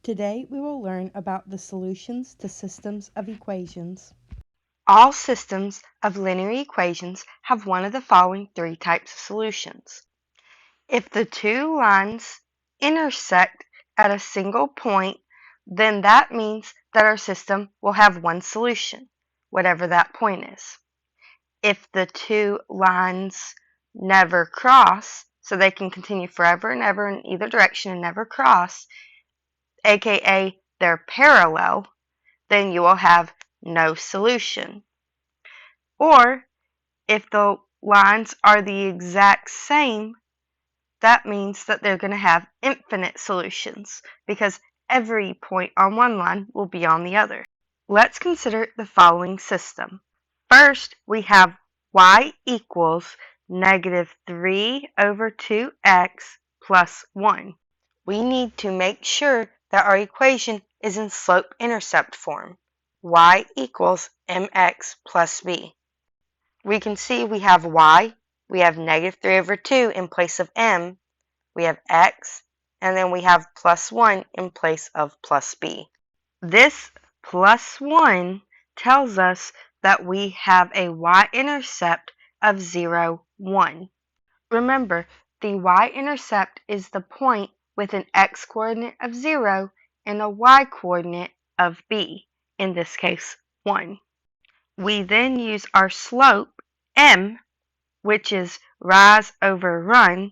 Today we will learn about the solutions to systems of equations. All systems of linear equations have one of the following three types of solutions. If the two lines intersect at a single point, then that means that our system will have one solution, whatever that point is. If the two lines never cross, so they can continue forever and ever in either direction and never cross, aka they're parallel, then you will have no solution. Or if the lines are the exact same, that means that they're going to have infinite solutions because every point on one line will be on the other. Let's consider the following system. First, we have y equals negative 3 over 2x plus 1. We need to make sure that our equation is in slope-intercept form. Y equals mx plus b. We can see we have y, we have negative 3 over 2 in place of m, we have x, and then we have plus 1 in place of plus b. This plus 1 tells us that we have a y-intercept of 0, 1. Remember, the y-intercept is the point with an x-coordinate of 0 and a y-coordinate of b, in this case 1. We then use our slope, m, which is rise over run,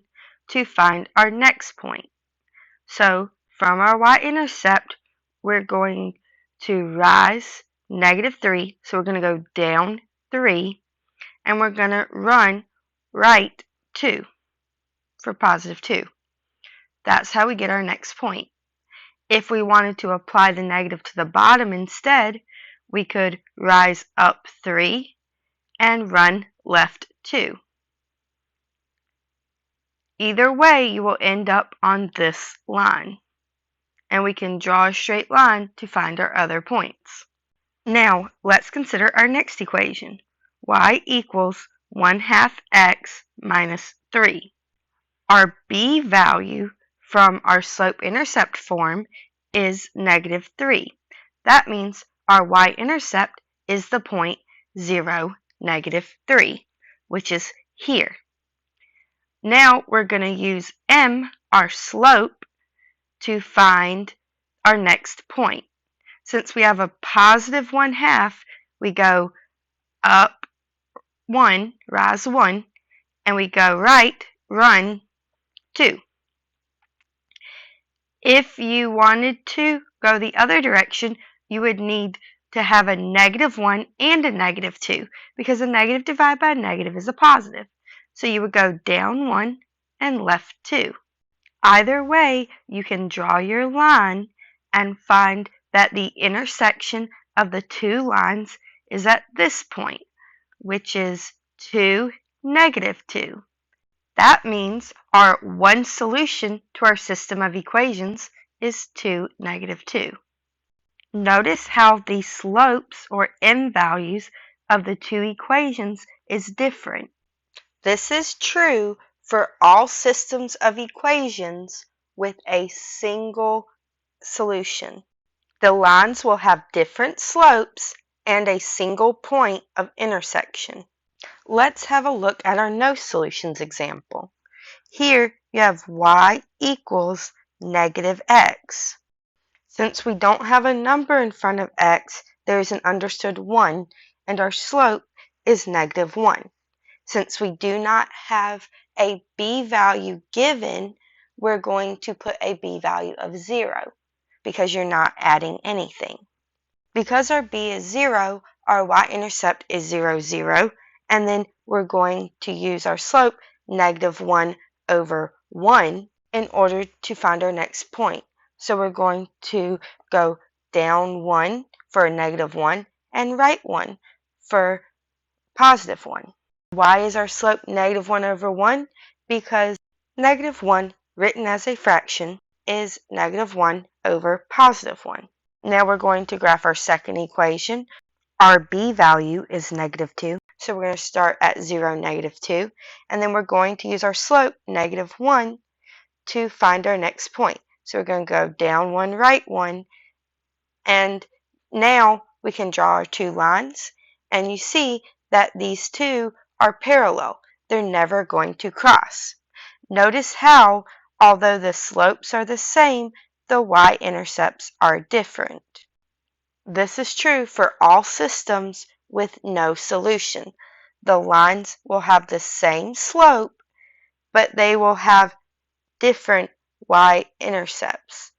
to find our next point. So from our y-intercept, we're going to rise negative 3, so we're going to go down 3, and we're going to run right 2 for positive 2. That's how we get our next point. If we wanted to apply the negative to the bottom instead, we could rise up 3 and run left 2. Either way, you will end up on this line, and we can draw a straight line to find our other points. Now, let's consider our next equation. Y equals 1/2 x minus 3. Our b value from our slope-intercept form is negative 3. That means our y-intercept is the point 0, negative 3, which is here. Now we're going to use m, our slope, to find our next point. Since we have a positive 1/2, we go up 1, rise 1, and we go right, run 2. If you wanted to go the other direction, you would need to have a negative 1 and a negative 2, because a negative divided by a negative is a positive. So you would go down 1 and left 2. Either way, you can draw your line and find that the intersection of the two lines is at this point, which is 2, negative 2. That means our one solution to our system of equations is 2, negative 2. Notice how the slopes or m values of the two equations is different. This is true for all systems of equations with a single solution. The lines will have different slopes and a single point of intersection. Let's have a look at our no solutions example. Here you have y equals negative x. Since we don't have a number in front of x, there is an understood 1, and our slope is negative 1. Since we do not have a b value given, we're going to put a b value of 0 because you're not adding anything. Because our b is 0, our y-intercept is 0, 0, and then we're going to use our slope, negative 1 over 1, in order to find our next point. So we're going to go down 1 for a negative 1 and right 1 for positive 1. Why is our slope negative 1 over 1? Because negative 1 written as a fraction is negative 1 over positive 1. Now we're going to graph our second equation. Our b value is negative 2, so we're going to start at 0, negative 2, and then we're going to use our slope, negative 1, to find our next point. So we're going to go down one, right one, and now we can draw our two lines, and you see that these two are parallel. They're never going to cross. Notice how, although the slopes are the same, the y-intercepts are different. This is true for all systems with no solution. The lines will have the same slope, but they will have different y-intercepts.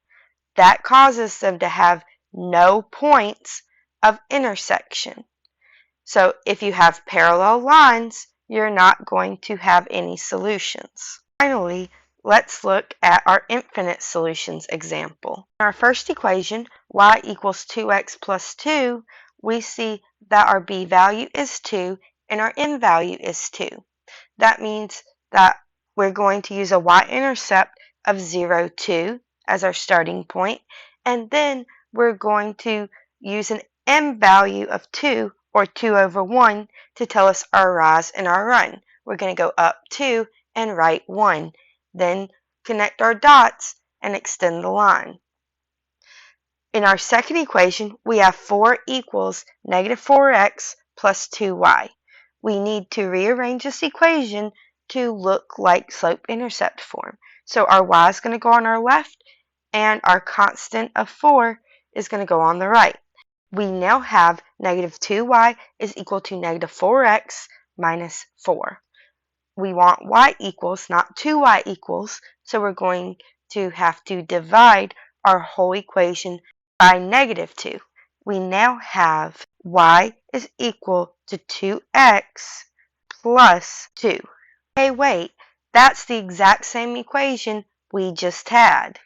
That causes them to have no points of intersection. So if you have parallel lines, you're not going to have any solutions. Finally, let's look at our infinite solutions example. In our first equation, y equals 2x plus 2, we see that our b value is 2 and our n value is 2. That means that we're going to use a y-intercept of 0, 2 as our starting point, and then we're going to use an m value of 2, or 2 over 1, to tell us our rise and our run. We're going to go up 2 and right 1, then connect our dots and extend the line. In our second equation, we have 4 equals negative 4x plus 2y. We need to rearrange this equation to look like slope-intercept form. So our y is going to go on our left, and our constant of 4 is going to go on the right. We now have negative 2y is equal to negative 4x minus 4. We want y equals, not 2y equals, so we're going to have to divide our whole equation by negative 2. We now have y is equal to 2x plus 2. Hey, wait, that's the exact same equation we just had.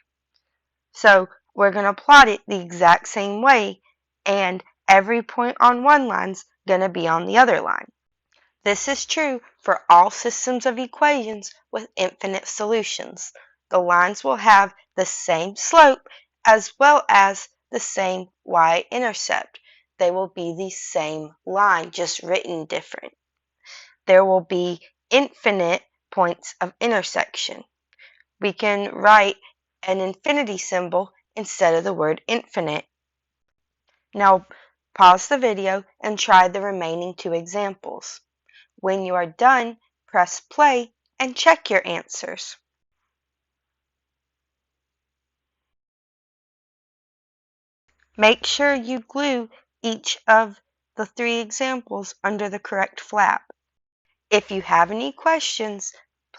So we're going to plot it the exact same way, and every point on one line's going to be on the other line. This is true for all systems of equations with infinite solutions. The lines will have the same slope as well as the same y-intercept. They will be the same line, just written different. There will be infinite points of intersection. We can write an infinity symbol instead of the word infinite. Now pause the video and try the remaining two examples. When you are done, press play and check your answers. Make sure you glue each of the 3 examples under the correct flap. If you have any questions,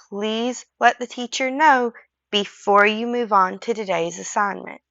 please let the teacher know before you move on to today's assignment.